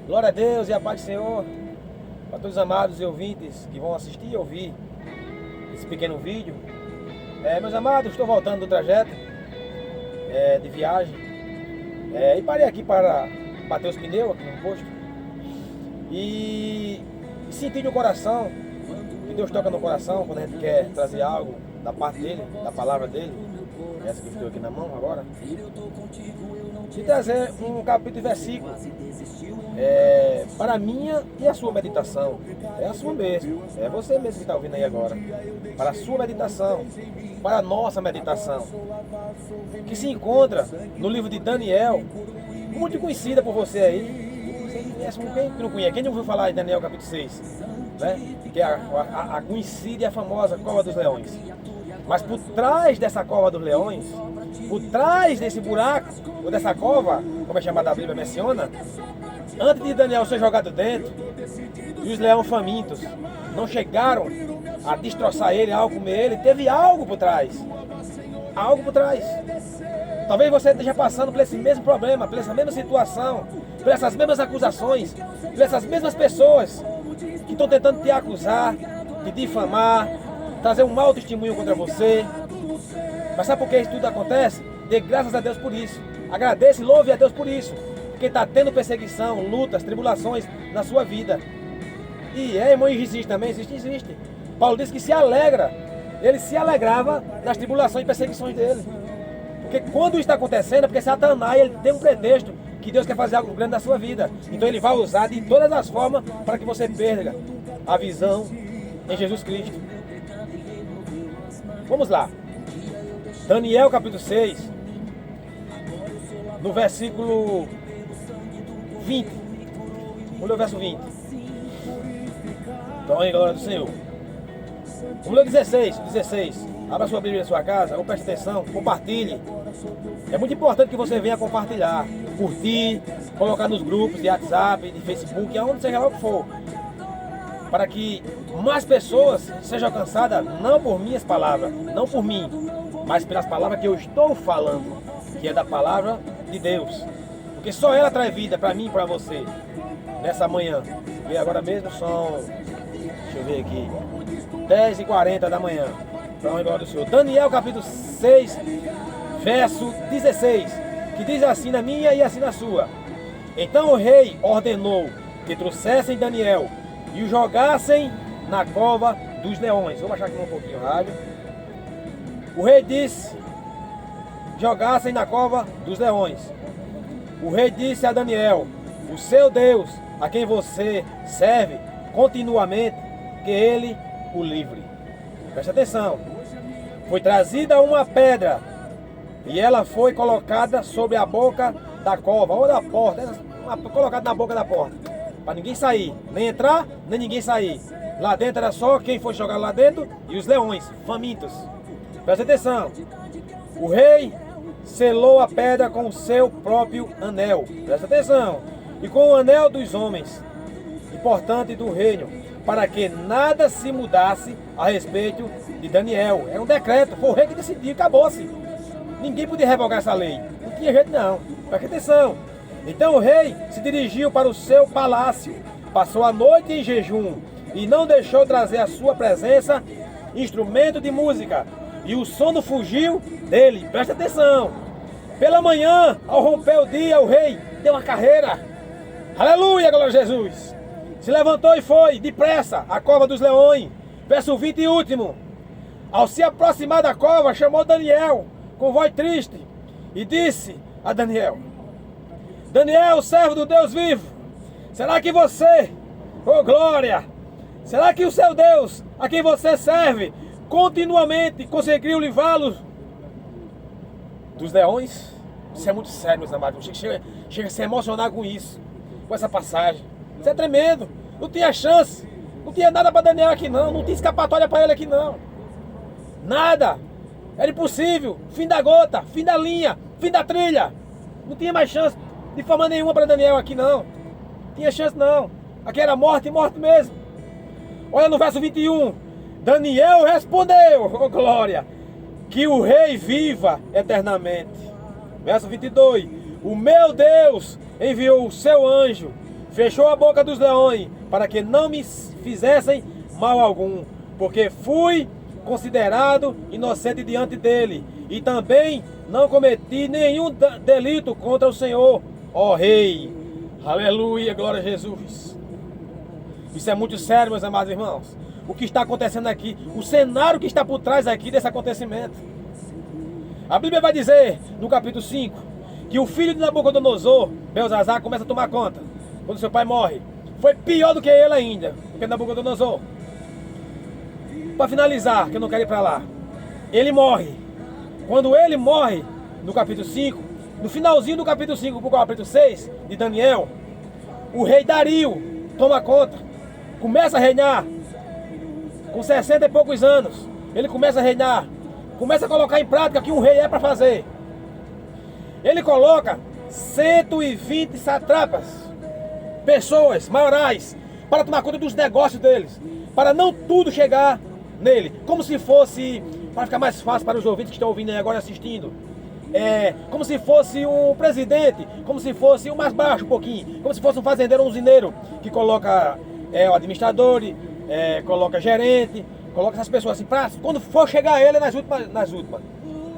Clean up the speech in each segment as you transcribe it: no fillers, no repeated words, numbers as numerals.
Glória a Deus e a paz do Senhor para todos os amados e ouvintes que vão assistir e ouvir esse pequeno vídeo. Meus amados, estou voltando do trajeto de viagem e parei aqui para bater os pneus aqui no posto e senti no coração que Deus toca no coração quando a gente quer trazer algo da parte dele, da palavra dele, essa que eu estou aqui na mão agora, e trazer um capítulo e versículo para a minha e a sua meditação. É a sua mesmo, é você mesmo que está ouvindo aí agora, para a sua meditação, para a nossa meditação, que se encontra no livro de Daniel, muito conhecida por você aí. Você conhece, quem não conhece? Quem não ouviu falar de Daniel capítulo 6? Né? Que é a conhecida e a famosa Cova dos Leões. Mas por trás dessa Cova dos Leões, por trás desse buraco, ou dessa cova, como é chamada a Bíblia menciona, antes de Daniel ser jogado dentro, e os leões famintos não chegaram a destroçar ele, a comer ele, teve algo por trás. Algo por trás. Talvez você esteja passando por esse mesmo problema, por essa mesma situação, por essas mesmas acusações, por essas mesmas pessoas que estão tentando te acusar, te difamar, trazer um mau testemunho contra você. Mas sabe por que isso tudo acontece? Dê graças a Deus por isso. Agradeça e louve a Deus por isso. Porque está tendo perseguição, lutas, tribulações na sua vida. E irmão, existe também? Existe. Paulo disse que se alegra. Ele se alegrava nas tribulações e perseguições dele. Porque quando isso está acontecendo, é porque Satanás ele tem um pretexto que Deus quer fazer algo grande na sua vida. Então ele vai usar de todas as formas para que você perca a visão em Jesus Cristo. Vamos lá. Daniel capítulo 6, no versículo 20. Vamos ler o verso 20. Então aí, glória do Senhor. Vamos ler o 16. Abra sua Bíblia na sua casa, ou preste atenção, compartilhe. É muito importante que você venha compartilhar, curtir, colocar nos grupos de WhatsApp, de Facebook, aonde seja lá o que for. Para que mais pessoas sejam alcançadas, não por minhas palavras, não por mim, mas pelas palavras que eu estou falando, que é da palavra de Deus. Porque só ela traz vida para mim e para você, nessa manhã. E agora mesmo são, deixa eu ver aqui, 10h40 da manhã. Então, glória do Senhor. Daniel capítulo 6, verso 16, que diz assim na minha e assim na sua. Então o rei ordenou que trouxessem Daniel e o jogassem na cova dos leões. Vou baixar aqui um pouquinho o rádio. O rei disse: jogassem na cova dos leões. O rei disse a Daniel: o seu Deus, a quem você serve continuamente, que ele o livre. Preste atenção. Foi trazida uma pedra e ela foi colocada sobre a boca da cova, ou da porta, colocada na boca da porta, para ninguém sair, nem entrar, nem ninguém sair. Lá dentro era só quem foi jogar lá dentro e os leões, famintos. Presta atenção. O rei selou a pedra com o seu próprio anel. Presta atenção. E com o anel dos homens, importante do reino, para que nada se mudasse a respeito de Daniel. Era um decreto, foi o rei que decidiu, acabou-se. Ninguém podia revogar essa lei. Não tinha jeito não. Presta atenção. Então o rei se dirigiu para o seu palácio, passou a noite em jejum e não deixou trazer à sua presença instrumento de música. E o sono fugiu dele. Presta atenção. Pela manhã, ao romper o dia, o rei deu uma carreira. Aleluia, glória a Jesus. Se levantou e foi, depressa, à cova dos leões. Verso 20 e último. Ao se aproximar da cova, chamou Daniel com voz triste e disse a Daniel: Daniel, servo do Deus vivo, será que você, oh glória, será que o seu Deus, a quem você serve, continuamente conseguiu livrá-lo dos leões? Isso é muito sério, meus amados. Chega a se emocionar com isso, com essa passagem. Isso é tremendo. Não tinha chance. Não tinha nada para Daniel aqui não. Não tinha escapatória para ele aqui não. Nada. Era impossível. Fim da gota, fim da linha, fim da trilha. Não tinha mais chance de forma nenhuma para Daniel aqui não. Não tinha chance não. Aqui era morte e morte mesmo. Olha no verso 21. Daniel respondeu, oh glória, que o rei viva eternamente. Verso 22. O meu Deus enviou o seu anjo, fechou a boca dos leões, para que não me fizessem mal algum, porque fui considerado inocente diante dele, e também não cometi nenhum delito contra o Senhor, ó Rei. Aleluia, glória a Jesus. Isso é muito sério, meus amados irmãos. O que está acontecendo aqui, o cenário que está por trás aqui desse acontecimento. A Bíblia vai dizer, no capítulo 5, que o filho de Nabucodonosor, Belzazar, começa a tomar conta, quando seu pai morre. Foi pior do que ele ainda, do que Nabucodonosor. Para finalizar, que eu não quero ir para lá. Ele morre. Quando ele morre, no capítulo 5, no finalzinho do capítulo 5, para o capítulo 6, de Daniel, o rei Dario toma conta, começa a reinar, com 60 e poucos anos, ele começa a reinar, começa a colocar em prática o que um rei é para fazer. Ele coloca 120 satrapas, pessoas maiorais, para tomar conta dos negócios deles, para não tudo chegar nele, como se fosse, para ficar mais fácil para os ouvintes que estão ouvindo aí agora assistindo, como se fosse um presidente, como se fosse o mais baixo um pouquinho, como se fosse um fazendeiro ou um usineiro, que coloca o administrador, coloca gerente, coloca essas pessoas assim, pra, quando for chegar ele nas últimas.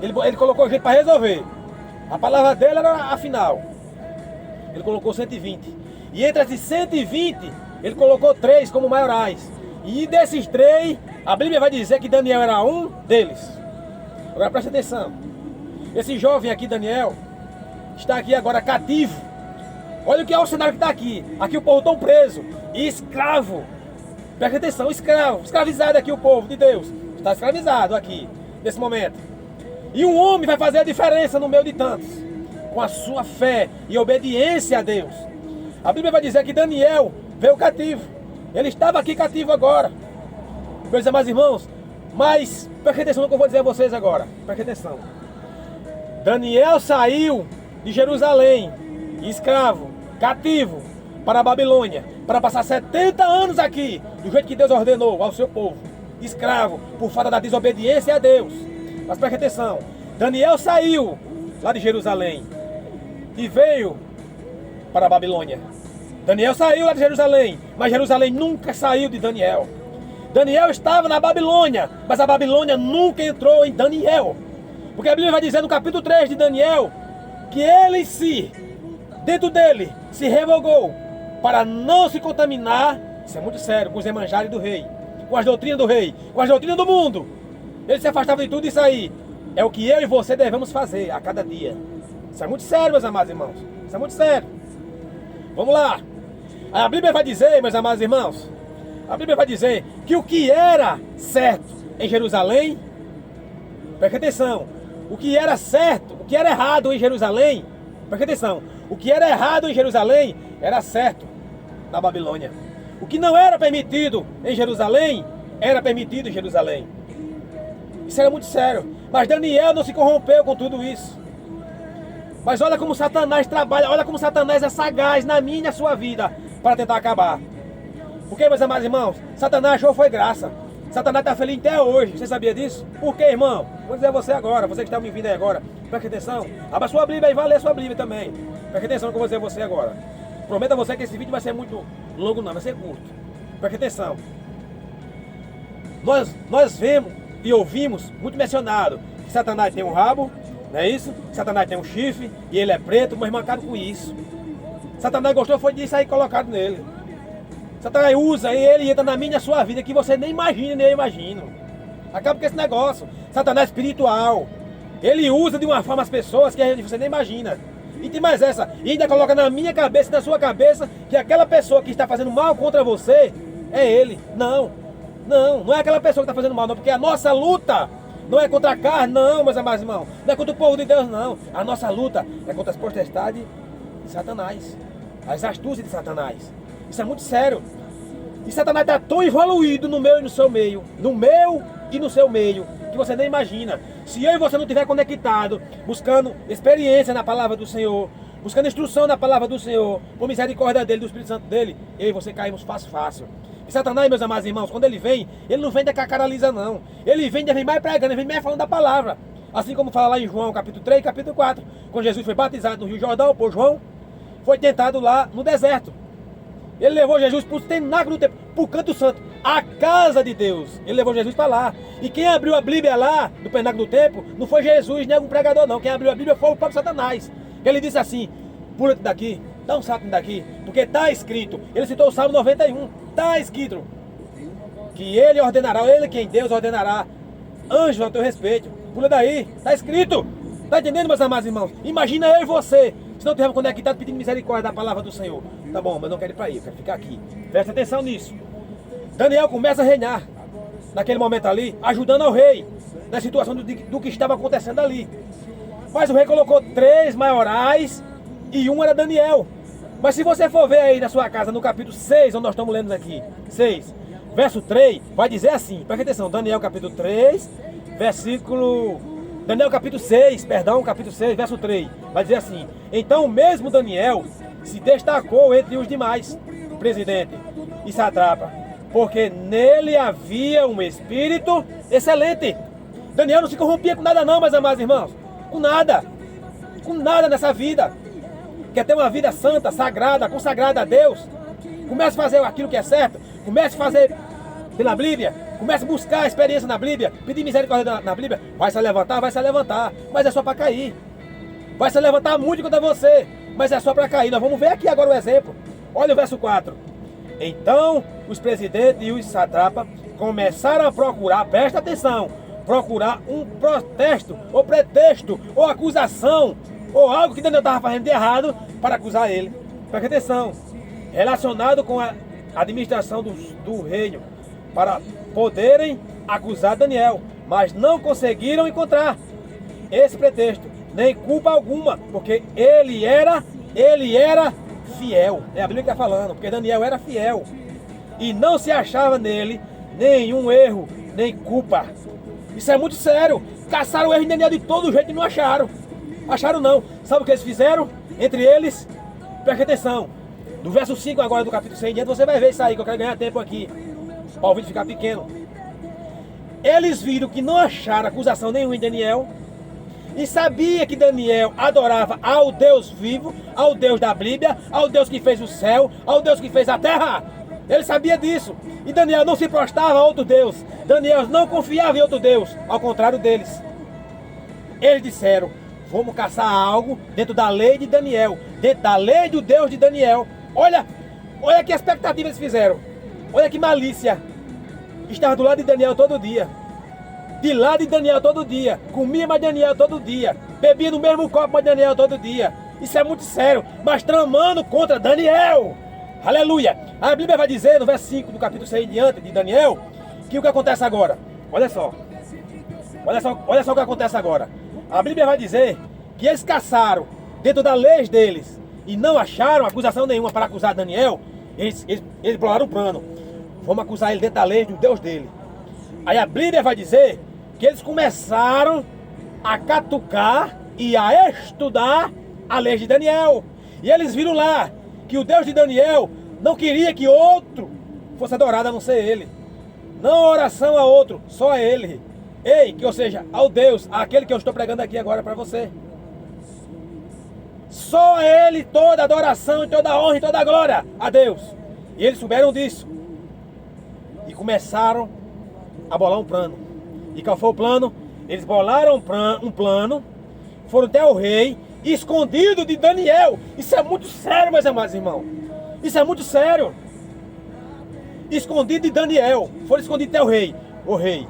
Ele colocou gente para resolver. A palavra dele era a final. Ele colocou 120. E entre esses 120, ele colocou 3 como maiorais. E desses 3, a Bíblia vai dizer que Daniel era um deles. Agora presta atenção. Esse jovem aqui, Daniel, está aqui agora cativo. Olha o que é o cenário que está aqui. Aqui o povo tão preso. E escravo. Presta atenção, escravo. Escravizado aqui o povo de Deus. Está escravizado aqui, nesse momento. E um homem vai fazer a diferença no meio de tantos. Com a sua fé e obediência a Deus. A Bíblia vai dizer que Daniel veio cativo. Ele estava aqui cativo agora. Meus amados irmãos, mas preste atenção no que eu vou dizer a vocês agora. Preste atenção. Daniel saiu de Jerusalém, escravo, cativo, para a Babilônia, para passar 70 anos aqui, do jeito que Deus ordenou ao seu povo, escravo, por falta da desobediência a Deus. Mas preste atenção, Daniel saiu lá de Jerusalém e veio para a Babilônia. Daniel saiu lá de Jerusalém, mas Jerusalém nunca saiu de Daniel. Daniel estava na Babilônia, mas a Babilônia nunca entrou em Daniel. Porque a Bíblia vai dizer no capítulo 3 de Daniel, que ele dentro dele, se revogou para não se contaminar, isso é muito sério, com os emanjares do rei, com as doutrinas do rei, com as doutrinas do mundo. Ele se afastava de tudo isso aí. É o que eu e você devemos fazer a cada dia. Isso é muito sério, meus amados irmãos. Isso é muito sério. Vamos lá. A Bíblia vai dizer, meus amados irmãos, a Bíblia vai dizer que o que era certo em Jerusalém, preste atenção, o que era certo, o que era errado em Jerusalém, preste atenção, o que era errado em Jerusalém era certo na Babilônia. O que não era permitido em Jerusalém, era permitido em Jerusalém. Isso era muito sério. Mas Daniel não se corrompeu com tudo isso. Mas olha como Satanás trabalha, olha como Satanás é sagaz na minha e na sua vida para tentar acabar. Porque, meus amados irmãos, Satanás achou foi graça. Satanás está feliz até hoje. Você sabia disso? Por quê, irmão? Vou dizer a você agora, você que está me ouvindo aí agora. Preste atenção. Abra sua Bíblia e vai ler sua Bíblia também. Preste atenção no que eu vou dizer a você agora. Prometo a você que esse vídeo vai ser muito longo, não, vai ser curto. Preste atenção. Nós vemos e ouvimos muito mencionado que Satanás tem um rabo, não é isso? Satanás tem um chifre e ele é preto, mas marcado com isso. Satanás gostou foi disso aí colocado nele. Satanás usa e ele entra na minha e na sua vida que você nem imagina, nem eu imagino. Acaba com esse negócio. Satanás espiritual. Ele usa de uma forma as pessoas que você nem imagina. E tem mais essa. E ainda coloca na minha cabeça e na sua cabeça que aquela pessoa que está fazendo mal contra você é ele. Não. Não é aquela pessoa que está fazendo mal, não. Porque a nossa luta não é contra a carne, não, meus amados irmãos. Não é contra o povo de Deus, não. A nossa luta é contra as potestades de Satanás. As astúcias de Satanás. Isso é muito sério. E Satanás está tão evoluído no meu e no seu meio, no meu e no seu meio, que você nem imagina. Se eu e você não estiver conectado, buscando experiência na palavra do Senhor, buscando instrução na palavra do Senhor, por misericórdia dele, do Espírito Santo dele, eu e você caímos fácil. E Satanás, meus amados irmãos, quando ele vem não vem da cacaraliza não. Ele vem mais pregando, ele vem mais falando da palavra. Assim como fala lá em João capítulo 3, capítulo 4, quando Jesus foi batizado no Rio Jordão por João, foi tentado lá no deserto. Ele levou Jesus para o cenáculo do templo, para o canto santo, a casa de Deus. Ele levou Jesus para lá. E quem abriu a Bíblia lá, no cenáculo do templo, não foi Jesus, nem algum pregador não. Quem abriu a Bíblia foi o próprio Satanás. Ele disse assim, pula-te daqui, dá um salto daqui, porque está escrito. Ele citou o Salmo 91, está escrito que ele ordenará, ele quem Deus ordenará anjos ao teu respeito. Pula daí, está escrito. Está entendendo, meus amados irmãos? Imagina eu e você, se não estivermos conectados pedindo misericórdia da palavra do Senhor. Tá bom, mas não quero ir para aí, eu quero ficar aqui. Presta atenção nisso. Daniel começa a reinar, naquele momento ali, ajudando ao rei, na situação do que estava acontecendo ali. Mas o rei colocou 3 maiorais e um era Daniel. Mas se você for ver aí na sua casa, no capítulo 6, onde nós estamos lendo aqui, 6, verso 3, vai dizer assim, presta atenção, Daniel capítulo 3, Daniel capítulo 6, capítulo 6, verso 3, vai dizer assim, então o mesmo Daniel se destacou entre os demais, presidente e satrapa, porque nele havia um espírito excelente. Daniel não se corrompia com nada não, meus amados irmãos, com nada nessa vida. Quer ter uma vida santa, sagrada, consagrada a Deus? Comece a fazer aquilo que é certo, comece a fazer pela Bíblia, comece a buscar a experiência na Bíblia, pedir misericórdia na Bíblia, vai se levantar, mas é só para cair. Vai se levantar muito contra você, mas é só para cair. Nós vamos ver aqui agora o exemplo. Olha o verso 4. Então os presidentes e os satrapas começaram a procurar, presta atenção, procurar um protesto, ou pretexto, ou acusação, ou algo que Daniel estava fazendo de errado para acusar ele. Presta atenção, relacionado com a administração do reino, para poderem acusar Daniel, mas não conseguiram encontrar esse pretexto, nem culpa alguma, porque ele era fiel. É a Bíblia que está falando, porque Daniel era fiel. E não se achava nele nenhum erro, nem culpa. Isso é muito sério. Caçaram o erro de Daniel de todo jeito e não acharam. Acharam não. Sabe o que eles fizeram? Entre eles, preste atenção. Do verso 5 agora do capítulo 6 em diante, você vai ver isso aí, que eu quero ganhar tempo aqui, para o vídeo ficar pequeno. Eles viram que não acharam acusação nenhuma em Daniel. E sabia que Daniel adorava ao Deus vivo, ao Deus da Bíblia, ao Deus que fez o céu, ao Deus que fez a terra. Ele sabia disso. E Daniel não se prostrava a outro Deus. Daniel não confiava em outro Deus, ao contrário deles. Eles disseram, vamos caçar algo dentro da lei de Daniel, dentro da lei do Deus de Daniel. Olha que expectativa eles fizeram. Olha que malícia. Estava do lado de Daniel todo dia. De lado de Daniel todo dia. Comia mais Daniel todo dia. Bebia no mesmo copo mais Daniel todo dia. Isso é muito sério. Mas tramando contra Daniel. Aleluia. A Bíblia vai dizer no verso 5 do capítulo 6 em diante de Daniel, que o que acontece agora? Olha só o que acontece agora. A Bíblia vai dizer que eles caçaram dentro das leis deles e não acharam acusação nenhuma para acusar Daniel. Eles bolaram um plano. Vamos acusar ele dentro da lei do Deus dele. Aí a Bíblia vai dizer que eles começaram a catucar e a estudar a lei de Daniel. E eles viram lá que o Deus de Daniel não queria que outro fosse adorado a não ser ele. Não oração a outro, só a ele. Ou seja, ao Deus, aquele que eu estou pregando aqui agora para você. Só a ele toda adoração, e toda honra e toda glória a Deus. E eles souberam disso. E começaram a bolar um plano. E qual foi o plano? Eles bolaram um plano, foram até o rei, escondido de Daniel. Isso é muito sério, meus amados irmãos. Isso é muito sério. Escondido de Daniel. Foram escondidos até o rei. O rei,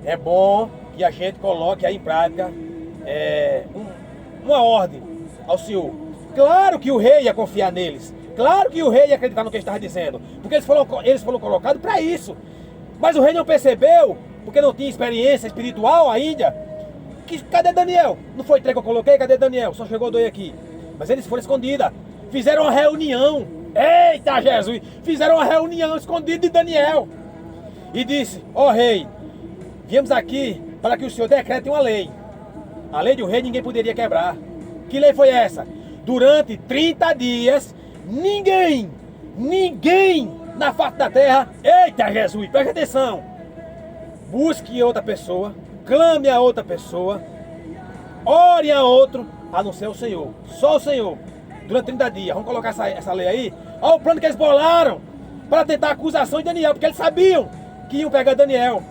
é bom que a gente coloque aí em prática uma ordem ao Senhor. Claro que o rei ia confiar neles. Claro que o rei ia acreditar no que ele estava dizendo. Porque eles foram colocados para isso. Mas o rei não percebeu, porque não tinha experiência espiritual ainda. Cadê Daniel? Não foi 3 que eu coloquei? Cadê Daniel? Só chegou 2 aqui. Mas eles foram escondidos. Fizeram uma reunião. Eita Jesus! Fizeram uma reunião escondida de Daniel. E disse, ó rei, viemos aqui para que o senhor decrete uma lei. A lei do rei ninguém poderia quebrar. Que lei foi essa? Durante 30 dias, ninguém na face da terra, eita Jesus, preste atenção, busque outra pessoa, clame a outra pessoa, ore a outro, a não ser o Senhor, só o Senhor. durante 30 dias. Vamos colocar essa lei aí. Olha o plano que eles bolaram para tentar a acusação de Daniel, porque eles sabiam que iam pegar Daniel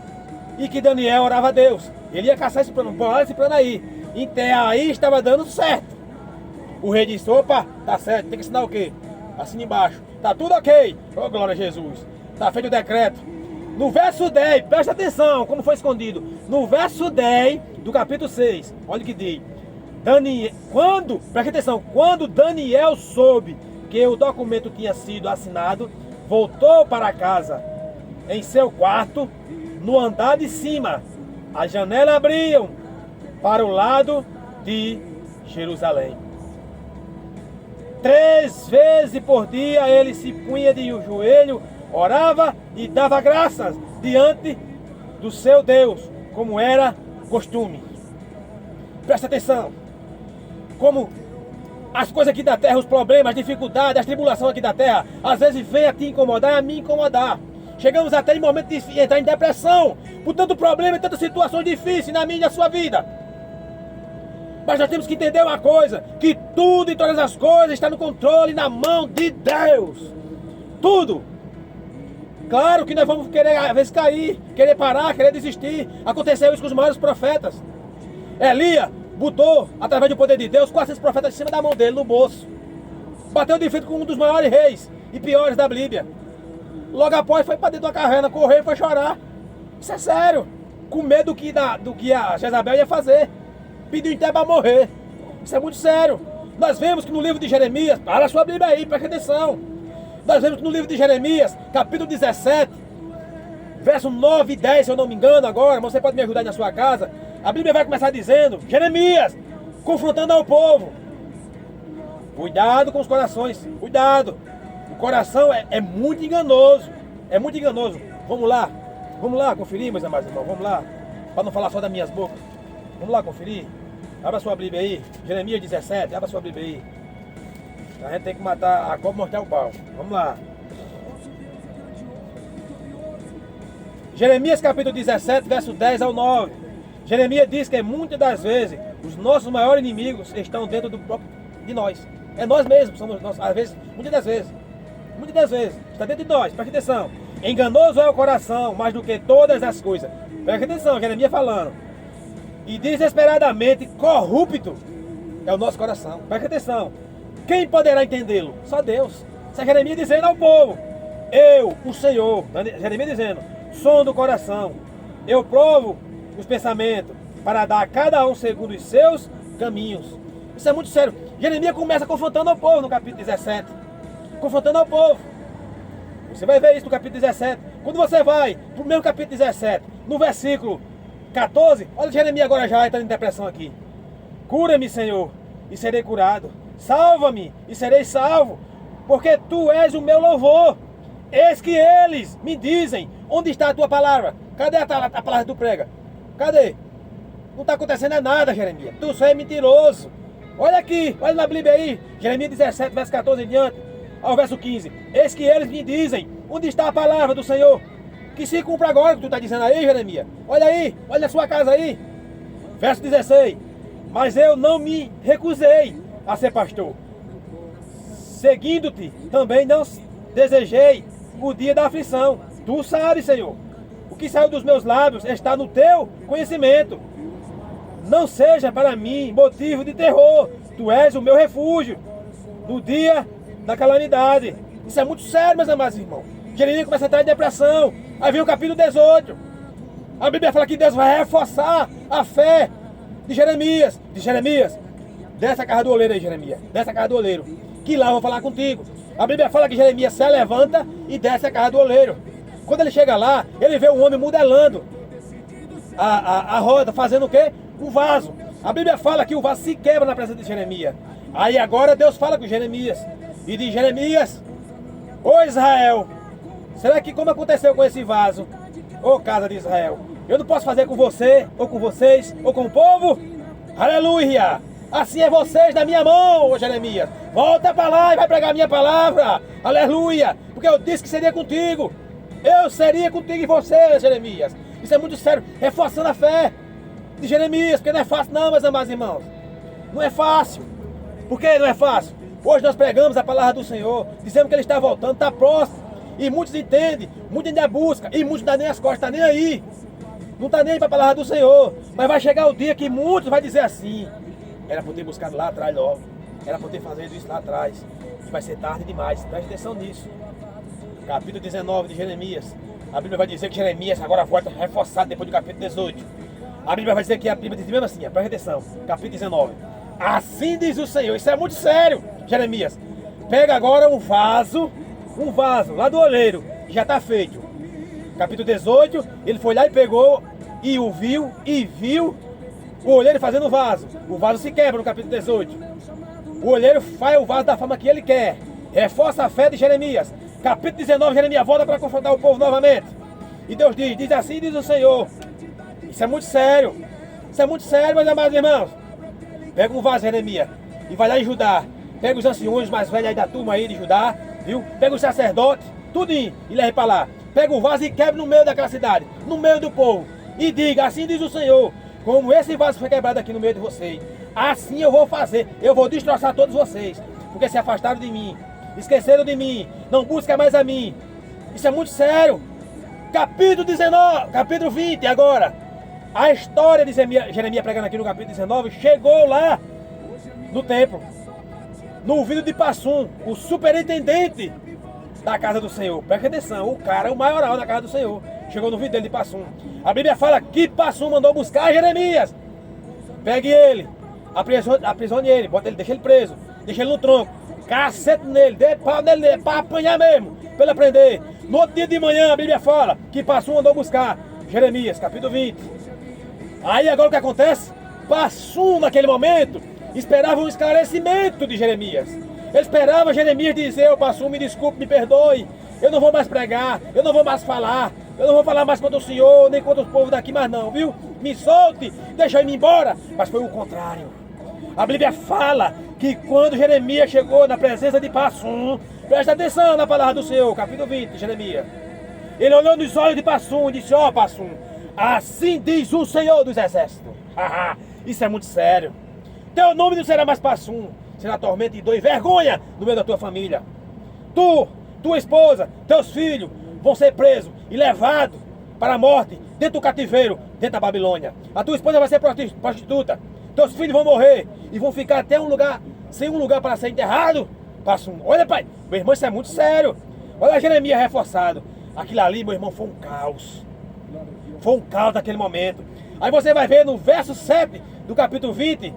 e que Daniel orava a Deus. Ele ia caçar esse plano, bolar esse plano aí. Então aí estava dando certo. O rei disse, opa, tá certo, tem que assinar o quê? Assina embaixo. Tá tudo ok. Oh, glória a Jesus. Tá feito o decreto. No verso 10, presta atenção como foi escondido. No verso 10 do capítulo 6, olha o que diz. Presta atenção, quando Daniel soube que o documento tinha sido assinado, voltou para casa. Em seu quarto, no andar de cima, as janelas abriam para o lado de Jerusalém. 3 vezes por dia ele se punha de joelho, orava e dava graças diante do seu Deus, como era costume. Presta atenção. Como as coisas aqui da terra, os problemas, as dificuldades, as tribulações aqui da terra, às vezes vem a te incomodar e a me incomodar. Chegamos até em momento de entrar em depressão, por tanto problema e tantas situações difíceis na minha e na sua vida. Mas nós temos que entender uma coisa, que tudo e todas as coisas está no controle, na mão de Deus. Tudo. Claro que nós vamos querer às vezes cair, querer parar, querer desistir. Aconteceu isso com os maiores profetas. Elias botou, através do poder de Deus, 400 profetas em cima da mão dele, no bolso. Bateu de frente com um dos maiores reis e piores da Bíblia. Logo após foi para dentro da caverna, correu e foi chorar. Isso é sério. Com medo do que a Jezabel ia fazer. Pediu até para morrer. Isso é muito sério. Nós vemos que no livro de Jeremias, para a sua Bíblia aí, presta atenção. Nós vemos que no livro de Jeremias, capítulo 17, verso 9 e 10, se eu não me engano agora, mas você pode me ajudar aí na sua casa. A Bíblia vai começar dizendo, Jeremias, confrontando ao povo. Cuidado com os corações, cuidado. O coração é muito enganoso, é muito enganoso. Vamos lá conferir, meus amados irmãos, vamos lá. Para não falar só das minhas bocas. Vamos lá conferir. Abra sua Bíblia aí, Jeremias 17, abra sua Bíblia aí. A gente tem que matar a cobra e mostrar o pau. Vamos lá. Jeremias capítulo 17, verso 10 ao 9. Jeremias diz que muitas das vezes os nossos maiores inimigos estão dentro de nós. É nós mesmos, somos nós, às vezes, muitas das vezes, está dentro de nós, preste atenção. Enganoso é o coração, mais do que todas as coisas. Preste atenção, Jeremias falando. E desesperadamente corrupto é o nosso coração. Preste atenção. Quem poderá entendê-lo? Só Deus. Isso é Jeremias dizendo ao povo. Eu, o Senhor, Jeremias dizendo, som do coração. Eu provo os pensamentos para dar a cada um segundo os seus caminhos. Isso é muito sério. Jeremias começa confrontando ao povo no capítulo 17. Confrontando ao povo. Você vai ver isso no capítulo 17. Quando você vai para o mesmo capítulo 17, no versículo 14, olha Jeremias agora já entrando em depressão aqui. Cura-me, Senhor, e serei curado. Salva-me e serei salvo, porque tu és o meu louvor. Eis que eles me dizem, onde está a tua palavra? Cadê a palavra que tu prega? Cadê? Não está acontecendo nada, Jeremias. Tu só é mentiroso. Olha aqui, olha na Bíblia aí, Jeremias 17, verso 14 em diante, ao verso 15. Eis que eles me dizem, onde está a palavra do Senhor? Que se cumpra agora o que tu está dizendo aí, Jeremias. Olha aí, olha na sua casa aí. Verso 16. Mas eu não me recusei a ser pastor. Seguindo-te, também não desejei o dia da aflição. Tu sabes, Senhor. O que saiu dos meus lábios está no teu conhecimento. Não seja para mim motivo de terror. Tu és o meu refúgio no dia da calamidade. Isso é muito sério, meus amados irmãos. Jeremias começa a entrar em depressão. Aí vem o capítulo 18. A Bíblia fala que Deus vai reforçar a fé de Jeremias. Desce a casa do oleiro aí, Jeremias. Desce a casa do oleiro. Que lá eu vou falar contigo. A Bíblia fala que Jeremias se levanta e desce a casa do oleiro. Quando ele chega lá, ele vê um homem modelando a roda, fazendo o quê? Um vaso. A Bíblia fala que o vaso se quebra na presença de Jeremias. Aí agora Deus fala com Jeremias. E diz, Jeremias, ô Israel, será que como aconteceu com esse vaso? Ô casa de Israel, eu não posso fazer com você, ou com vocês, ou com o povo? Aleluia! Assim é vocês na minha mão, ô Jeremias. Volta para lá e vai pregar a minha palavra. Aleluia! Porque eu disse que seria contigo. Eu seria contigo e você, Jeremias. Isso é muito sério, reforçando a fé de Jeremias, porque não é fácil não, meus amados irmãos. Não é fácil. Por que não é fácil? Hoje nós pregamos a palavra do Senhor, dizemos que Ele está voltando, está próximo. E muitos entendem, muitos ainda buscam, e muitos não dão nem as costas, não está nem aí. Não está nem aí para a palavra do Senhor. Mas vai chegar o dia que muitos vão dizer assim: era por ter buscado lá atrás logo, era por ter feito isso lá atrás. E vai ser tarde demais, preste atenção nisso. Capítulo 19 de Jeremias. A Bíblia vai dizer que Jeremias agora volta reforçado depois do capítulo 18. A Bíblia vai dizer que a Bíblia diz mesmo assim, preste atenção, capítulo 19. Assim diz o Senhor, isso é muito sério, Jeremias. Pega agora um vaso lá do oleiro, que já está feito. Capítulo 18, ele foi lá e pegou, e viu o oleiro fazendo o vaso. O vaso se quebra no capítulo 18. O oleiro faz o vaso da forma que ele quer. Reforça a fé de Jeremias. Capítulo 19, Jeremias volta para confrontar o povo novamente. E Deus diz assim diz o Senhor. Isso é muito sério. Isso é muito sério, meus amados irmãos. Pega um vaso, Jeremias, e vai lá em Judá. Pega os anciões mais velhos aí da turma aí de Judá, viu? Pega os sacerdotes, tudinho, e leva para lá. Pega o vaso e quebra no meio daquela cidade, no meio do povo. E diga, assim diz o Senhor, como esse vaso foi quebrado aqui no meio de vocês, assim eu vou fazer, eu vou destroçar todos vocês, porque se afastaram de mim, esqueceram de mim, não buscam mais a mim. Isso é muito sério. Capítulo 19, capítulo 20 agora. A história de Jeremias pregando aqui no capítulo 19 chegou lá no templo, no ouvido de Passum, o superintendente da casa do Senhor. Presta atenção, o cara, o maioral da casa do Senhor, chegou no ouvido dele de Passum. A Bíblia fala que Passum mandou buscar Jeremias. Pegue ele, aprisione ele, bota ele, deixa ele preso, deixa ele no tronco, cacete nele, dê pau nele, para apanhar mesmo, para ele aprender. No outro dia de manhã a Bíblia fala que Passum mandou buscar Jeremias, capítulo 20. Aí agora o que acontece? Passum naquele momento esperava um esclarecimento de Jeremias. Ele esperava Jeremias dizer: "Ô Passum, me desculpe, me perdoe, eu não vou mais pregar, eu não vou mais falar, eu não vou falar mais contra o Senhor, nem contra os povos daqui mais não, viu? Me solte, deixa eu ir embora." Mas foi o contrário. A Bíblia fala que quando Jeremias chegou na presença de Passum, presta atenção na palavra do Senhor, capítulo 20 de Jeremias. Ele olhou nos olhos de Passum e disse: "Ó Passum, assim diz o Senhor dos Exércitos." Isso é muito sério. Teu nome não será mais Passum, será tormenta e dor e vergonha no meio da tua família. Tu, tua esposa, teus filhos vão ser presos e levados para a morte dentro do cativeiro, dentro da Babilônia. A tua esposa vai ser prostituta. Teus filhos vão morrer e vão ficar até sem um lugar para ser enterrado. Passum. Olha, pai, meu irmão, isso é muito sério. Olha Jeremias reforçado. Aquilo ali, meu irmão, foi um caos. Foi um caos naquele momento. Aí você vai ver no verso 7 do capítulo 20,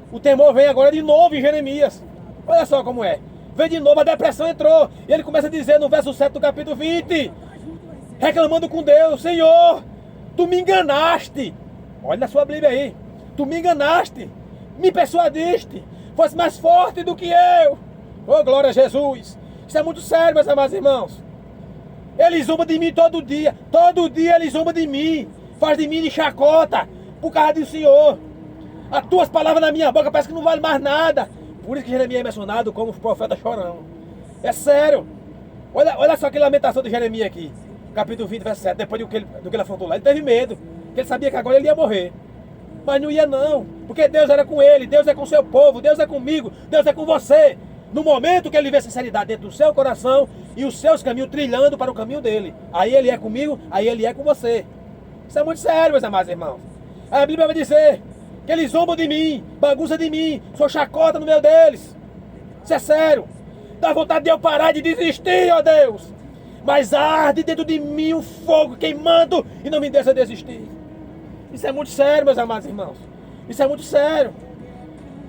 o temor vem agora de novo em Jeremias. Olha só como é. Vem de novo, a depressão entrou. E ele começa a dizer no verso 7 do capítulo 20, reclamando com Deus: "Senhor, tu me enganaste." Olha na sua Bíblia aí. Tu me enganaste, me persuadiste, fosse mais forte do que eu. Oh, glória a Jesus. Isso é muito sério, meus amados irmãos. Ele zomba de mim todo dia ele zomba de mim, faz de mim de chacota, por causa do Senhor. As tuas palavras na minha boca parece que não vale mais nada. Por isso que Jeremias é mencionado como profeta chorão. É sério. Olha só que lamentação de Jeremias aqui, capítulo 20, verso 7, depois do que ele afrontou lá. Ele teve medo, porque ele sabia que agora ele ia morrer. Mas não ia não, porque Deus era com ele, Deus é com o seu povo, Deus é comigo, Deus é com você. No momento que ele vê sinceridade dentro do seu coração e os seus caminhos trilhando para o caminho dele, aí ele é comigo, aí ele é com você. Isso é muito sério, meus amados irmãos. A Bíblia vai dizer que eles zombam de mim, bagunça de mim, sou chacota no meio deles. Isso é sério. Dá vontade de eu parar de desistir, ó Deus. Mas arde dentro de mim um fogo queimando e não me deixa desistir. Isso é muito sério, meus amados irmãos. Isso é muito sério.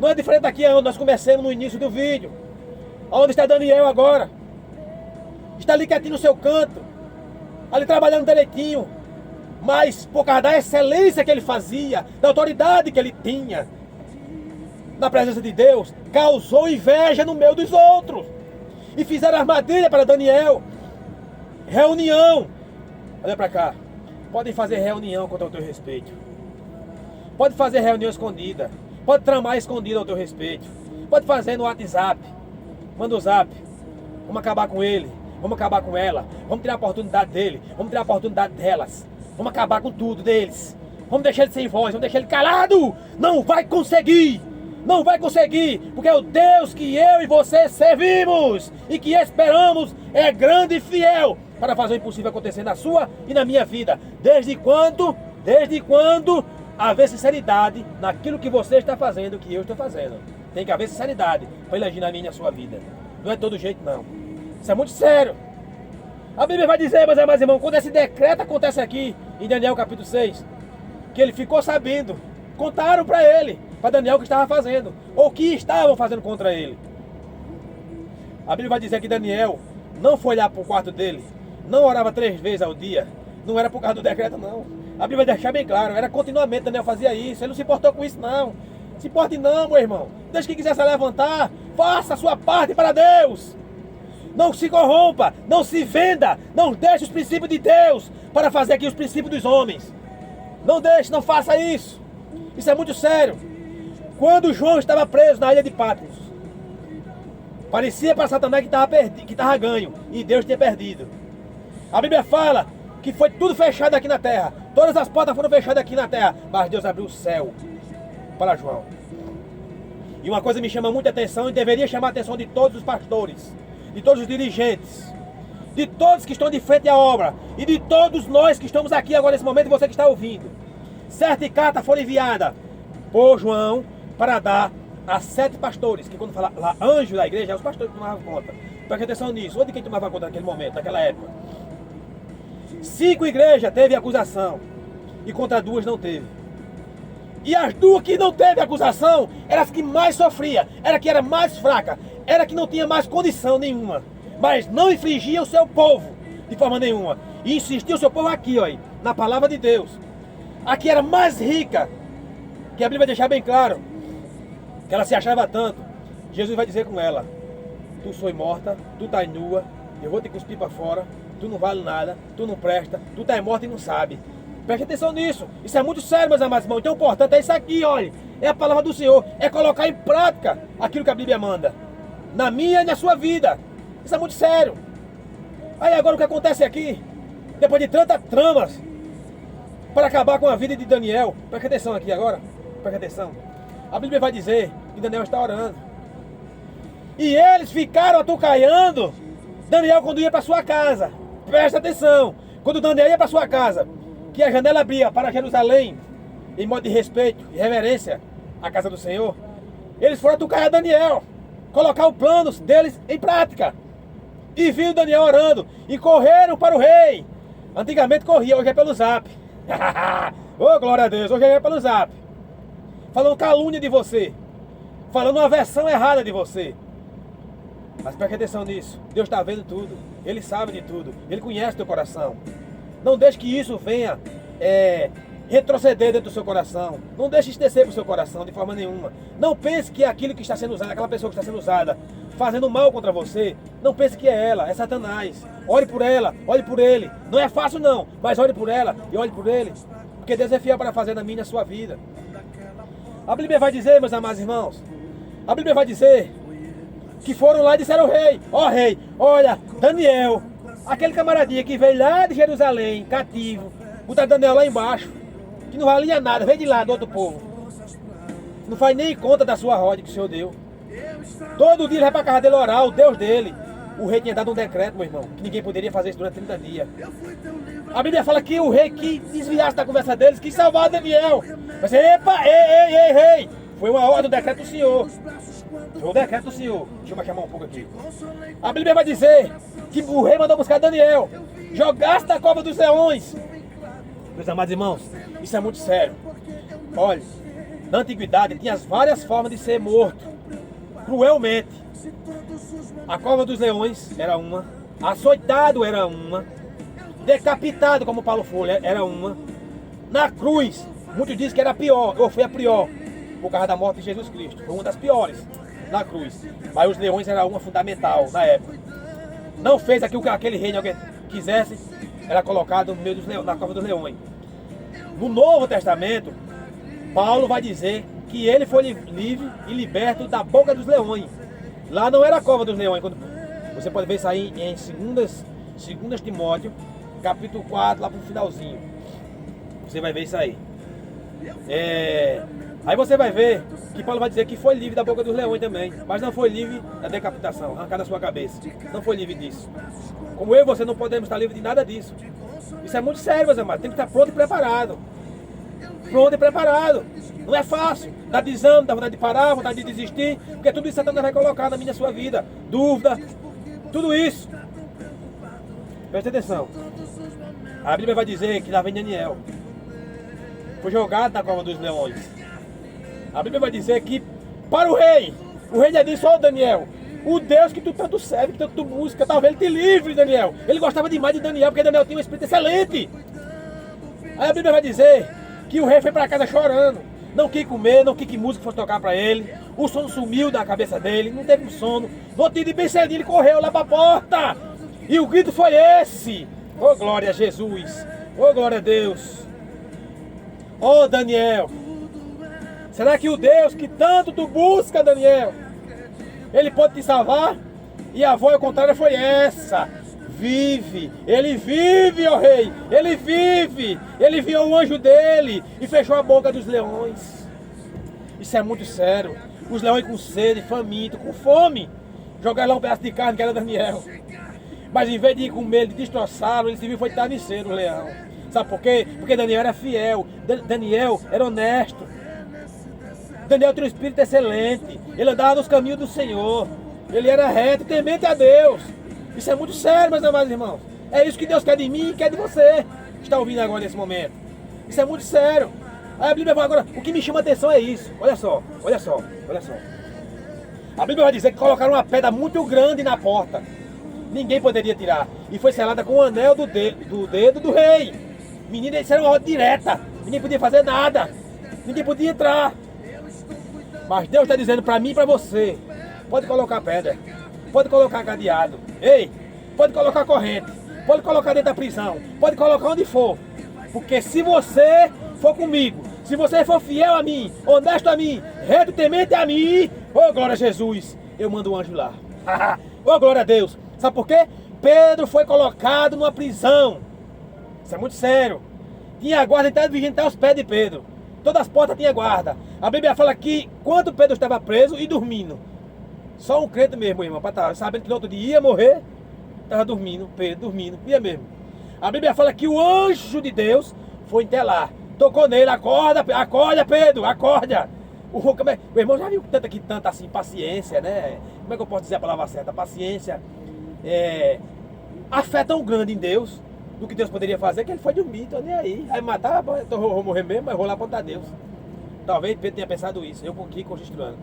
Não é diferente daqui onde nós começamos no início do vídeo. Onde está Daniel agora? Está ali quietinho no seu canto, ali trabalhando direitinho. Mas por causa da excelência que ele fazia, da autoridade que ele tinha na presença de Deus, causou inveja no meio dos outros. E fizeram armadilha para Daniel. Reunião. Olha para cá. Podem fazer reunião contra o teu respeito. Pode fazer reunião escondida. Pode tramar escondida ao teu respeito. Pode fazer no WhatsApp. Manda o zap. Vamos acabar com ele. Vamos acabar com ela. Vamos tirar a oportunidade dele. Vamos tirar a oportunidade delas. Vamos acabar com tudo deles. Vamos deixar ele sem voz. Vamos deixar ele calado. Não vai conseguir. Não vai conseguir, porque o Deus que eu e você servimos e que esperamos é grande e fiel para fazer o impossível acontecer na sua e na minha vida. Desde quando haver sinceridade naquilo que você está fazendo, que eu estou fazendo. Tem que haver sinceridade para ele agir na minha e na sua vida. Não é todo jeito, não. Isso é muito sério. A Bíblia vai dizer, meus amados irmãos, quando esse decreto acontece aqui, em Daniel capítulo 6, que ele ficou sabendo, contaram para ele, para Daniel o que estava fazendo, ou o que estavam fazendo contra ele. A Bíblia vai dizer que Daniel não foi lá para o quarto dele, não orava 3 vezes ao dia, não era por causa do decreto, não. A Bíblia vai deixar bem claro, era continuamente, Daniel fazia isso, ele não se importou com isso, não. Se importe não, meu irmão. Deus que quiser se levantar, faça a sua parte para Deus. Não se corrompa, não se venda, não deixe os princípios de Deus para fazer aqui os princípios dos homens. Não deixe, não faça isso. Isso é muito sério. Quando João estava preso na ilha de Patmos, parecia para Satanás que estava ganho e Deus tinha perdido. A Bíblia fala que foi tudo fechado aqui na terra. Todas as portas foram fechadas aqui na terra, mas Deus abriu o céu para João. E uma coisa me chama muita atenção e deveria chamar a atenção de todos os pastores, de todos os dirigentes, de todos que estão de frente à obra e de todos nós que estamos aqui agora nesse momento e você que está ouvindo. 7 cartas foram enviadas por João para dar a 7 pastores, que quando fala lá anjo da igreja, é os pastores que tomavam conta. Preste atenção nisso. Onde quem tomava conta naquele momento, naquela época? 5 igrejas teve acusação e contra 2 não teve. E as 2 que não teve acusação eram as que mais sofria, era que era mais fraca, era que não tinha mais condição nenhuma, mas não infligia o seu povo de forma nenhuma. E insistia o seu povo aqui, ó, na palavra de Deus. A que era mais rica, que a Bíblia vai deixar bem claro, que ela se achava tanto. Jesus vai dizer com ela: tu sois morta, tu estás nua, eu vou te cuspir para fora, tu não vale nada, tu não presta, tu estás morta e não sabe. Preste atenção nisso, isso é muito sério, meus amados irmãos. Então o importante é isso aqui, olha, é a palavra do Senhor, é colocar em prática aquilo que a Bíblia manda, na minha e na sua vida. Isso é muito sério. Aí agora o que acontece aqui, depois de tantas tramas para acabar com a vida de Daniel, preste atenção aqui agora, preste atenção. A Bíblia vai dizer que Daniel está orando. E eles ficaram atucaiando Daniel quando ia para sua casa. Presta atenção, quando Daniel ia para sua casa, que a janela abria para Jerusalém, em modo de respeito e reverência à casa do Senhor, eles foram atucaiar Daniel, colocar o plano deles em prática. E viram Daniel orando e correram para o rei. Antigamente corria, hoje é pelo zap. Oh, glória a Deus, hoje é pelo zap. Falando calúnia de você, falando uma versão errada de você. Mas preste atenção nisso, Deus está vendo tudo, Ele sabe de tudo, Ele conhece teu coração. Não deixe que isso venha retroceder dentro do seu coração. Não deixe isso descer para o seu coração de forma nenhuma. Não pense que aquilo que está sendo usado, aquela pessoa que está sendo usada, fazendo mal contra você, não pense que é ela, é Satanás. Ore por ela, ore por ele. Não é fácil não, mas ore por ela e ore por ele. Porque Deus é fiel para fazer na minha e na sua vida. A Bíblia vai dizer, meus amados irmãos, a Bíblia vai dizer que foram lá e disseram ao rei: ó rei, olha, Daniel, aquele camaradinha que veio lá de Jerusalém, cativo, botar Daniel lá embaixo, que não valia nada, veio de lá do outro povo. Não faz nem conta da sua ordem que o Senhor deu. Todo dia ele vai para a casa dele orar, o Deus dele. O rei tinha dado um decreto, meu irmão, que ninguém poderia fazer isso durante 30 dias. A Bíblia fala que o rei que desviasse da conversa deles quis salvar Daniel. Mas epa, ei, rei, foi uma ordem, um decreto do Senhor. Foi um decreto do Senhor. Deixa eu baixar um pouco aqui. A Bíblia vai dizer que o rei mandou buscar Daniel, jogasse na cova dos leões. Meus amados irmãos, isso é muito sério. Olha, na antiguidade tinha várias formas de ser morto, cruelmente. A cova dos leões era uma, açoitado era uma, decapitado como Paulo foi era uma, na cruz, muitos dizem que era a pior, ou foi a pior, por causa da morte de Jesus Cristo, foi uma das piores na cruz, mas os leões era uma fundamental na época. Não fez aquilo que aquele rei alguém quisesse, era colocado no meio dos leões, na cova dos leões. No Novo Testamento, Paulo vai dizer que ele foi livre e liberto da boca dos leões. Lá não era a cova dos leões. Você pode ver isso aí em 2 Timóteo, capítulo 4, lá pro finalzinho. Você vai ver isso aí. Aí você vai ver que Paulo vai dizer que foi livre da boca dos leões também, mas não foi livre da decapitação, arrancada da sua cabeça. Não foi livre disso. Como eu e você não podemos estar livres de nada disso. Isso é muito sério, meus amados. Tem que estar pronto e preparado. Pronto e preparado. Não é fácil. Dá desânimo, dá vontade de parar, vontade de desistir, porque tudo isso Satanás vai colocar na minha sua vida. Dúvida, tudo isso. Preste atenção. A Bíblia vai dizer que lá vem Daniel. Foi jogado na cova dos leões. A Bíblia vai dizer que para o rei já disse: ó Daniel, o Deus que tu tanto serve, que tanto tu busca, talvez ele te livre, Daniel. Ele gostava demais de Daniel, porque Daniel tinha um espírito excelente. Aí a Bíblia vai dizer que o rei foi para casa chorando. Não quis comer, não quis que música fosse tocar para ele. O sono sumiu da cabeça dele, não teve sono. No outro dia, bem cedinho, ele correu lá para a porta. E o grito foi esse: oh glória a Jesus, oh glória a Deus. Oh Daniel, será que o Deus que tanto tu busca, Daniel, ele pode te salvar? E a voz ao contrário foi essa: vive, ele vive, ó rei, ele vive. Ele viu o anjo dele e fechou a boca dos leões. Isso é muito sério. Os leões com sede, faminto, com fome, jogaram lá um pedaço de carne que era Daniel. Mas em vez de comer, de destroçá-lo, ele se viu foi carniceiro, o leão. Sabe por quê? Porque Daniel era fiel, Daniel era honesto. Daniel tinha um espírito excelente, ele andava nos caminhos do Senhor, ele era reto, temente a Deus. Isso é muito sério, meus amados irmãos. É isso que Deus quer de mim e quer de você, que está ouvindo agora nesse momento. Isso é muito sério. Aí a Bíblia vai agora, o que me chama a atenção é isso. Olha só, olha só, olha só. A Bíblia vai dizer que colocaram uma pedra muito grande na porta. Ninguém poderia tirar. E foi selada com o anel do dedo do rei. Menina, isso era uma ordem direta. Ninguém podia fazer nada. Ninguém podia entrar. Mas Deus está dizendo para mim e para você: pode colocar pedra, pode colocar cadeado, ei, pode colocar corrente, pode colocar dentro da prisão, pode colocar onde for. Porque se você for comigo, se você for fiel a mim, honesto a mim, reto, temente a mim, oh glória a Jesus, eu mando um anjo lá. Oh glória a Deus. Sabe por quê? Pedro foi colocado numa prisão. Isso é muito sério. Tinha guarda entrando vigiando aos pés de Pedro. Todas as portas tinham guarda. A Bíblia fala que quando Pedro estava preso e dormindo, só um crente mesmo, irmão, para estar sabendo que no outro dia ia morrer, estava dormindo, Pedro dormindo, ia mesmo. A Bíblia fala que o anjo de Deus foi até lá, tocou nele: acorda, acorda Pedro, acorda. O irmão já viu tanta assim, paciência, né? Como é que eu posso dizer a palavra certa? Paciência, a fé tão grande em Deus, do que Deus poderia fazer, que ele foi dormir, tô nem aí. Aí matar, eu vou morrer mesmo, mas vou lá apontar Deus. Talvez Pedro tenha pensado isso, eu aqui conjecturando.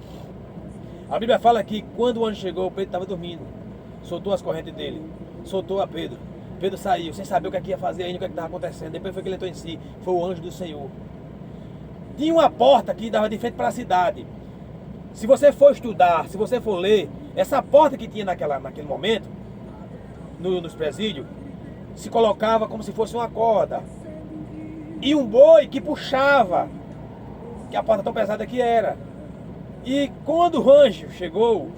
A Bíblia fala que quando o anjo chegou, Pedro estava dormindo. Soltou as correntes dele, soltou a Pedro. Pedro saiu, sem saber o que ia fazer ainda, o que estava acontecendo. Depois foi que ele entrou em si, foi o anjo do Senhor. Tinha uma porta que dava de frente para a cidade. Se você for estudar, se você for ler, essa porta que tinha naquele momento, nos presídios, se colocava como se fosse uma corda. E um boi que puxava, que a porta tão pesada que era. E quando o anjo chegou,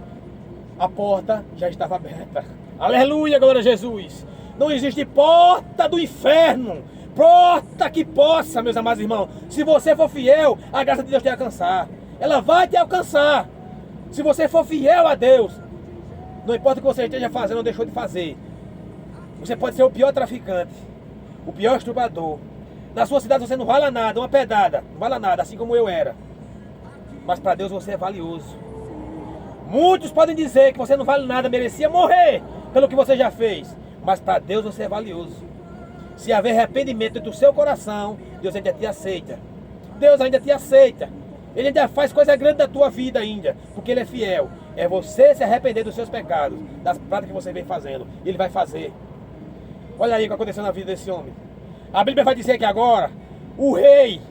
a porta já estava aberta. Aleluia, glória a Jesus. Não existe porta do inferno, porta que possa, meus amados irmãos. Se você for fiel, a graça de Deus te alcançar. Ela vai te alcançar. Se você for fiel a Deus, não importa o que você esteja fazendo ou deixou de fazer, você pode ser o pior traficante, o pior estuprador. Na sua cidade você não vale nada, uma pedrada, não vale nada, assim como eu era. Mas para Deus você é valioso. Muitos podem dizer que você não vale nada, merecia morrer pelo que você já fez. Mas para Deus você é valioso. Se haver arrependimento dentro do seu coração, Deus ainda te aceita. Deus ainda te aceita. Ele ainda faz coisa grande da tua vida ainda, porque Ele é fiel. É você se arrepender dos seus pecados, das práticas que você vem fazendo. Ele vai fazer. Olha aí o que aconteceu na vida desse homem. A Bíblia vai dizer que agora, o rei,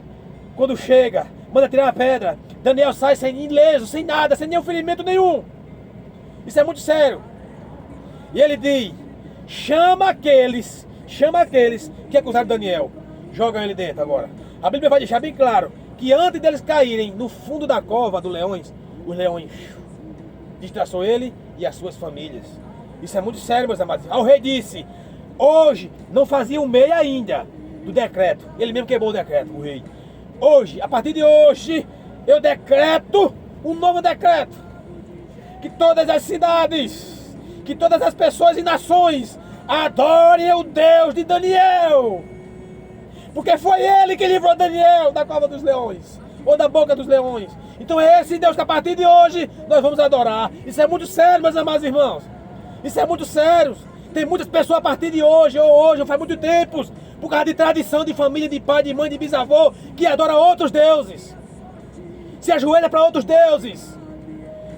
quando chega, manda tirar a pedra. Daniel sai sem ileso, sem nada, sem nenhum ferimento nenhum. Isso é muito sério. E ele diz: chama aqueles que acusaram Daniel. Jogam ele dentro agora. A Bíblia vai deixar bem claro que antes deles caírem no fundo da cova dos leões, os leões destroçou ele e as suas famílias. Isso é muito sério, meus amados. O rei disse: hoje não fazia um mês ainda do decreto. Ele mesmo quebrou o decreto, o rei. Hoje, a partir de hoje, eu decreto um novo decreto. Que todas as cidades, que todas as pessoas e nações adorem o Deus de Daniel. Porque foi ele que livrou Daniel da cova dos leões, ou da boca dos leões. Então é esse Deus que a partir de hoje nós vamos adorar. Isso é muito sério, meus amados irmãos. Isso é muito sério. Tem muitas pessoas a partir de hoje, ou faz muito tempo, por causa de tradição de família, de pai, de mãe, de bisavô, que adora outros deuses. Se ajoelha para outros deuses.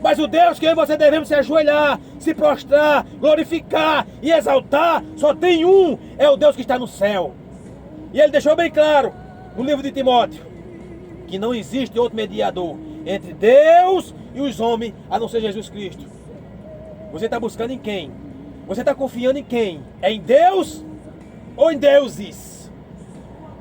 Mas o Deus que eu e você devemos se ajoelhar, se prostrar, glorificar e exaltar, só tem um, é o Deus que está no céu. E ele deixou bem claro no livro de Timóteo, que não existe outro mediador entre Deus e os homens, a não ser Jesus Cristo. Você está buscando em quem? Você está confiando em quem? É em Deus ou em deuses?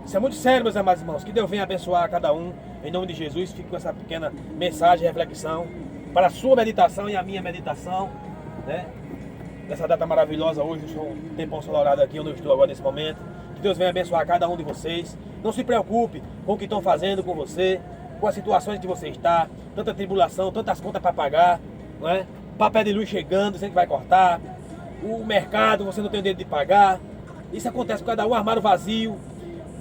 Isso é muito sério, meus amados irmãos. Que Deus venha abençoar cada um. Em nome de Jesus, fique com essa pequena mensagem, reflexão, para a sua meditação e a minha meditação, né? Nessa data maravilhosa hoje, eu sou um tempão solarado aqui, onde eu estou agora nesse momento. Que Deus venha abençoar cada um de vocês. Não se preocupe com o que estão fazendo com você, com as situações que você está, tanta tribulação, tantas contas para pagar, não é? Papel de luz chegando, você que vai cortar, o mercado, você não tem o direito de pagar. Isso acontece com cada um, armário vazio.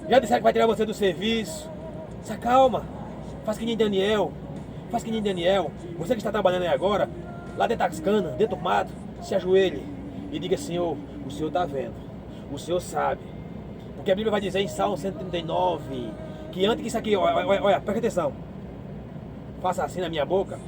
Já disseram que vai tirar você do serviço. Se acalma, faz que nem Daniel. Faz que nem Daniel. Você que está trabalhando aí agora, lá dentro das canas, dentro do mato, se ajoelhe e diga: Senhor, o Senhor está vendo, o Senhor sabe. Porque a Bíblia vai dizer em Salmo 139, que antes que isso aqui, olha, presta atenção, faça assim na minha boca,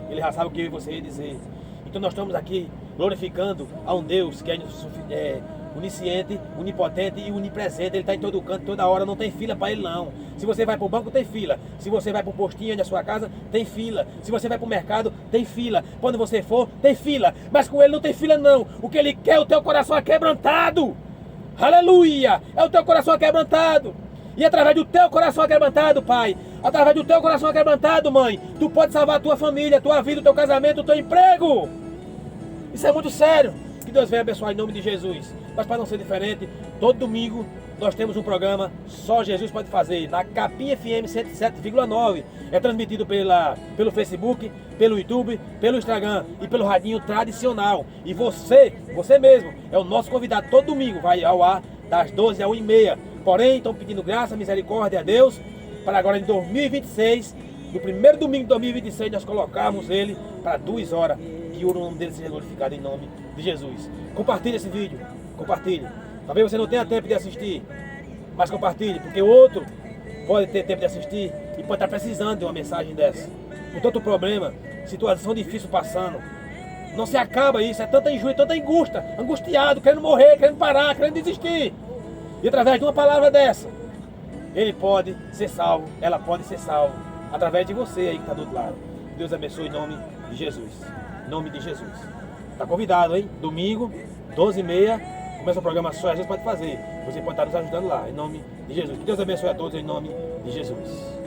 ele já sabe o que eu e você ia dizer. Então nós estamos aqui glorificando a um Deus que é onisciente, onipotente e onipresente. Ele está em todo canto, toda hora, não tem fila para ele não. Se você vai para o banco, tem fila. Se você vai para o postinho da sua casa, tem fila. Se você vai para o mercado, tem fila. Quando você for, tem fila. Mas com ele não tem fila não. O que ele quer é o teu coração aquebrantado. Aleluia! É o teu coração aquebrantado. E através do teu coração aquebrantado, pai, através do teu coração aquebrantado, mãe, tu pode salvar a tua família, a tua vida, o teu casamento, o teu emprego. Isso é muito sério. Que Deus venha abençoar em nome de Jesus. Mas para não ser diferente, todo domingo nós temos um programa Só Jesus Pode Fazer, na Capim FM 107,9. É transmitido pelo Facebook, pelo YouTube, pelo Instagram e pelo radinho tradicional. E você mesmo, é o nosso convidado. Todo domingo vai ao ar das 12 às 1h30. Porém, estão pedindo graça, misericórdia a Deus, para agora em 2026, no primeiro domingo de 2026, nós colocarmos ele para 2 horas. E o nome dele seja glorificado em nome de Jesus. Compartilhe esse vídeo, compartilhe. Talvez você não tenha tempo de assistir, mas compartilhe, porque o outro pode ter tempo de assistir e pode estar precisando de uma mensagem dessa. Com tanto problema, situação difícil passando. Não se acaba isso, é tanta injúria, tanta angústia, angustiado, querendo morrer, querendo parar, querendo desistir. E através de uma palavra dessa, ele pode ser salvo, ela pode ser salva, através de você aí que está do outro lado. Deus abençoe em nome de Jesus. Em nome de Jesus. Está convidado, hein? Domingo, 12h30, começa o programa Só Jesus Pode Fazer. Você pode estar nos ajudando lá, em nome de Jesus. Que Deus abençoe a todos em nome de Jesus.